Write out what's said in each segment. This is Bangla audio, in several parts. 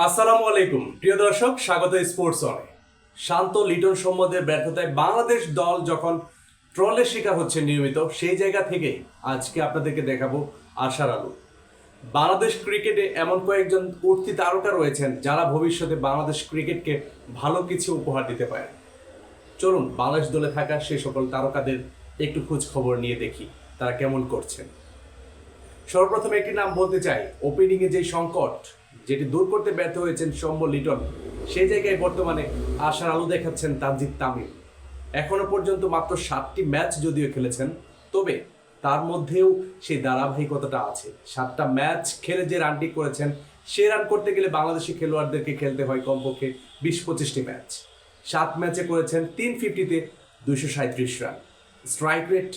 আসসালামু আলাইকুম প্রিয় দর্শক, স্বাগত স্পোর্টস অনে। শান্ত লিটন সম্বন্ধে ব্যর্থতায় বাংলাদেশ দল যখন ট্রলের শিকার হচ্ছে নিয়মিত, সেই জায়গা থেকে আজকে আপনাদেরকে দেখাবো আশার আলো। বাংলাদেশ ক্রিকেটে এমন কয়েকজন উঠতি তারকা রয়েছেন যারা ভবিষ্যতে বাংলাদেশ ক্রিকেটকে ভালো কিছু উপহার দিতে পারে। চলুন বাংলাদেশ দলে থাকা সেই সকল তারকাদের একটু খোঁজ খবর নিয়ে দেখি তারা কেমন করছেন। সর্বপ্রথমে একটি নাম বলতে চাই, ওপেনিংয়ে যে সংকট যেটি দূর করতে ব্যর্থ হয়েছেন সৌম্য লিটন, সেই জায়গায় বর্তমানে আশার আলো দেখাচ্ছেন তানজিদ তামিম। এখনো পর্যন্ত মাত্র 7টি ম্যাচ যদিও খেলেছেন, তবে তার মধ্যেও সেই ধারাবাহিকতাটা আছে। 7টা ম্যাচ খেলে যে রানটি করেছেন, সে রান করতে গেলে বাংলাদেশি খেলোয়াড়দেরকে খেলতে হয় কমপক্ষে 20-25টি ম্যাচ। 7 ম্যাচে করেছেন 350-তে 237 রান, স্ট্রাইক রেট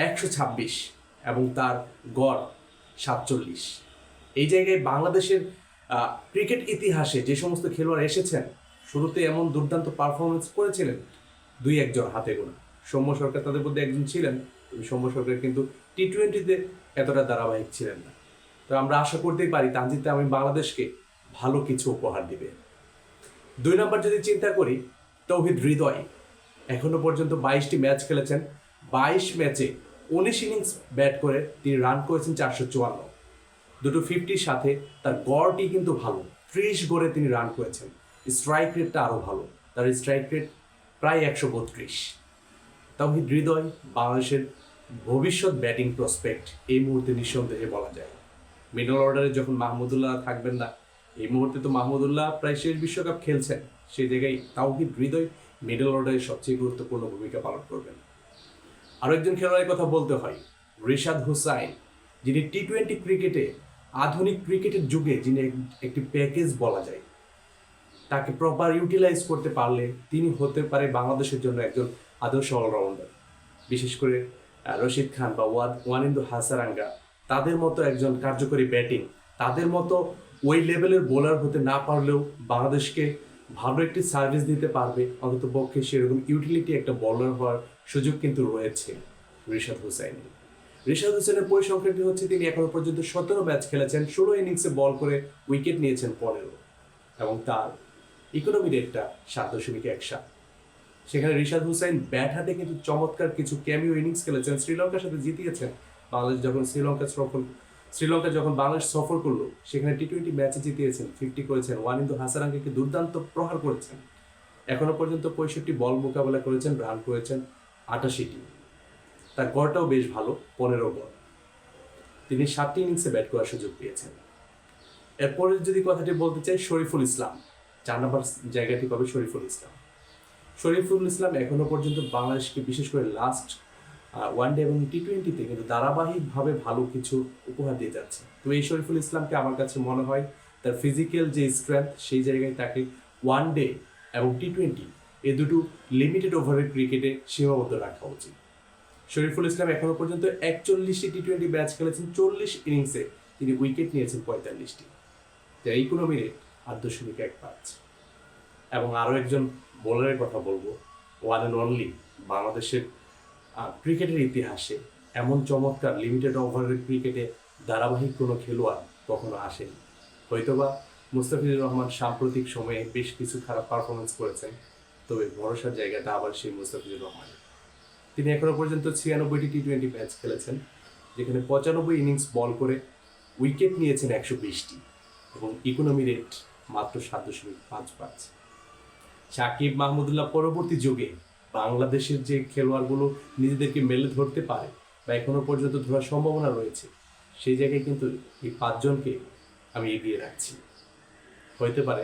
126 এবং তার গড় 47। এই জায়গায় বাংলাদেশের ক্রিকেট ইতিহাসে যে সমস্ত খেলোয়াড় এসেছেন, শুরুতে এমন দুর্দান্ত পারফরমেন্স করেছিলেন দুই একজন হাতে গোনা। সৌম্য সরকার তাদের মধ্যে একজন ছিলেন, তবে সৌম্য সরকার কিন্তু টি-20-তে এতটা ধারাবাহিক ছিলেন না। তো আমরা আশা করতেই পারি তানজিদ তামিম বাংলাদেশকে ভালো কিছু উপহার দিবে। 2 নম্বর যদি চিন্তা করি, তৌহিদ হৃদয় এখনো পর্যন্ত 22টি ম্যাচ খেলেছেন। 22 ম্যাচে 19 ইনিংস ব্যাট করে তিনি রান করেছেন 454, দুটো 50-র সাথে তার গড়টি কিন্তু ভালো, 30 গড়ে তিনি রান করেছেন। স্ট্রাইক রেটটা আরও ভালো, তার স্ট্রাইক রেট প্রায় 132। তৌহিদ হৃদয় বাংলাদেশের ভবিষ্যৎ ব্যাটিং প্রসপেক্ট এই মুহূর্তে নিঃসন্দেহে বলা যায়। মিডল অর্ডারে যখন মাহমুদুল্লাহ থাকবেন না, এই মুহূর্তে তো মাহমুদুল্লাহ প্রায় শেষ বিশ্বকাপ খেলছেন, সেই জায়গায় তাওহিদ হৃদয় মিডল অর্ডারে সবচেয়ে গুরুত্বপূর্ণ ভূমিকা পালন করবেন। আরও একজন খেলোয়াড়ের কথা বলতে হয়, রিশাদ হুসাইন, যিনি টি-20 ক্রিকেটে আধুনিক ক্রিকেটের যুগে যিনি একটি প্যাকেজ বলা যায়। তাকে প্রপার ইউটিলাইজ করতে পারলে তিনি হতে পারে বাংলাদেশের জন্য একজন আদর্শ অলরাউন্ডার। বিশেষ করে রশিদ খান বা ওয়ানিন্দু হাসারাঙ্গা, তাদের মতো একজন কার্যকরী ব্যাটিং, তাদের মতো ওই লেভেলের বোলার হতে না পারলেও বাংলাদেশকে ভালো একটি সার্ভিস দিতে পারবে। অন্তত পক্ষে সেরকম ইউটিলিটি একটা বোলার হওয়ার সুযোগ কিন্তু রয়েছে রিশাদ হুসাইনের। রিশাদ হোসেনের পরিসংখ্যানটি হচ্ছে তিনি এখনো পর্যন্ত 17 ম্যাচ খেলেছেন, 16 ইনিংসে বল করে উইকেট নিয়েছেন 15 এবং তার ইকোনমি রেটটা 7.17। সেখানে রিশাদ হুসাইন ব্যাট হাতে কিন্তু চমৎকার কিছু ক্যামিও ইনিংস খেলেছেন, শ্রীলঙ্কার সাথে জিতিয়েছেন। বাংলাদেশ যখন শ্রীলঙ্কা যখন বাংলাদেশ সফর করলো, সেখানে টি-20 ম্যাচে জিতিয়েছেন, 50 করেছেন। ওয়ানিন্দু হাসারাঙ্গাকে দুর্দান্ত প্রহার করেছেন। এখনো পর্যন্ত 65 বল মোকাবেলা করেছেন, রান করেছেন 88টি। তার গড়টাও বেশ ভালো, 15 গড়। তিনি 7টি ইনিংসে ব্যাট করার সুযোগ পেয়েছেন। এরপরে যদি কথাটি বলতে চাই, শরীফুল ইসলাম 4 নম্বর জায়গাটি পাবে শরীফুল ইসলাম। শরীফুল ইসলাম এখনো পর্যন্ত বাংলাদেশকে বিশেষ করে লাস্ট ওয়ানডে এবং টি-20-তে কিন্তু ধারাবাহিকভাবে ভালো কিছু উপহার দিয়ে যাচ্ছে। তো এই শরীফুল ইসলামকে আমার কাছে মনে হয় তার ফিজিক্যাল যে স্ট্রেংথ, সেই জায়গায় তাকে ওয়ানডে এবং টি-20 এই দুটো লিমিটেড ওভারের ক্রিকেটে সীমাবদ্ধ রাখা উচিত। শরীফুল ইসলাম এখনো পর্যন্ত 41টি টি-20 ম্যাচ খেলেছেন, 40 ইনিংসে তিনি উইকেট নিয়েছেন 45টি। যার ইকোনমি রেট 8.15। এবং আরও একজন বোলারের কথা বলবো, ওয়ান অ্যান্ড অনলি বাংলাদেশের ক্রিকেটের ইতিহাসে এমন চমৎকার লিমিটেড ওভারের ক্রিকেটে ধারাবাহিক কোনো খেলোয়াড় কখনো আসেনি। হয়তোবা মুস্তাফিজুর রহমান সাম্প্রতিক সময়ে বেশ কিছু খারাপ পারফরমেন্স করেছেন, তবে ভরসার জায়গাটা আবার সেই মুস্তাফিজুর রহমান। তিনি এখনো পর্যন্ত 96টি টি-20 ম্যাচ খেলেছেন, যেখানে 95 ইনিংস বল করে উইকেট নিয়েছেন 120টি এবং ইকোনমি রেট মাত্র 7.55। সাকিব মাহমুদুল্লাহ পরবর্তী যুগে বাংলাদেশের যে খেলোয়াড়গুলো নিজেদেরকে মেলে ধরতে পারে বা এখনো পর্যন্ত ধরার সম্ভাবনা রয়েছে, সেই জায়গায় কিন্তু এই 5 জনকে আমি এগিয়ে রাখছি। হইতে পারে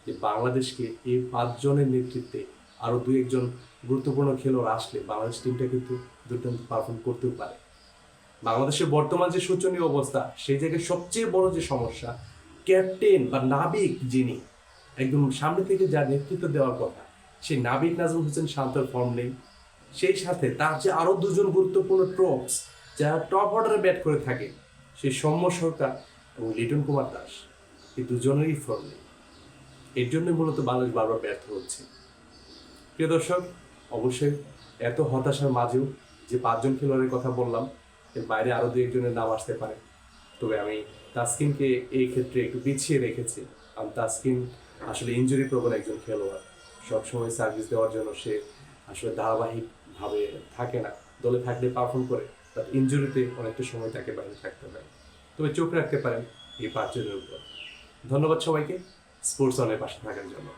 যে বাংলাদেশকে এই 5 জনের নেতৃত্বে আরও 2-1 গুরুত্বপূর্ণ খেলোয়াড় আসলে বাংলাদেশ টিমটা কিন্তু দুর্দান্ত পারফর্ম করতেও পারে। বাংলাদেশের বর্তমান যে শোচনীয় অবস্থা, সেই জায়গায় সবচেয়ে বড় যে সমস্যা, ক্যাপ্টেন বা নাবিক যিনি একদম সামনে থেকে যার নেতৃত্ব দেওয়ার কথা, সেই নাবিক নাজমুল হোসেন শান্তর ফর্ম নেই। সেই সাথে তার যে আরও 2 জন গুরুত্বপূর্ণ ট্রপস যারা টপ অর্ডারে ব্যাট করে থাকে, সেই সৌম্য সরকার এবং লিটন কুমার দাস, এই 2 জনেরই ফর্ম নেই। এর জন্যই মূলত বাংলাদেশ বারবার ব্যর্থ হচ্ছে। প্রিয় দর্শক, অবশ্যই এত হতাশার মাঝেও যে 5 জন খেলোয়াড়ের কথা বললাম, এর বাইরে আরও 2-1 জনের নাম আসতে পারে, তবে আমি তাসকিনকে এই ক্ষেত্রে একটু পিছিয়ে রেখেছি। তাসকিন আসলে ইনজুরি প্রবণ একজন খেলোয়াড়, সবসময় সার্ভিস দেওয়ার জন্য সে আসলে ধারাবাহিকভাবে থাকে না, দলে থাকলে পারফর্ম করে, বাট ইনজুরিতে অনেকটা সময় তাকে বাইরে থাকতে হয়। তবে চোখ রাখতে পারেন এই পাঁচজনের উপর। ধন্যবাদ সবাইকে স্পোর্টস অনের পাশে থাকার জন্য।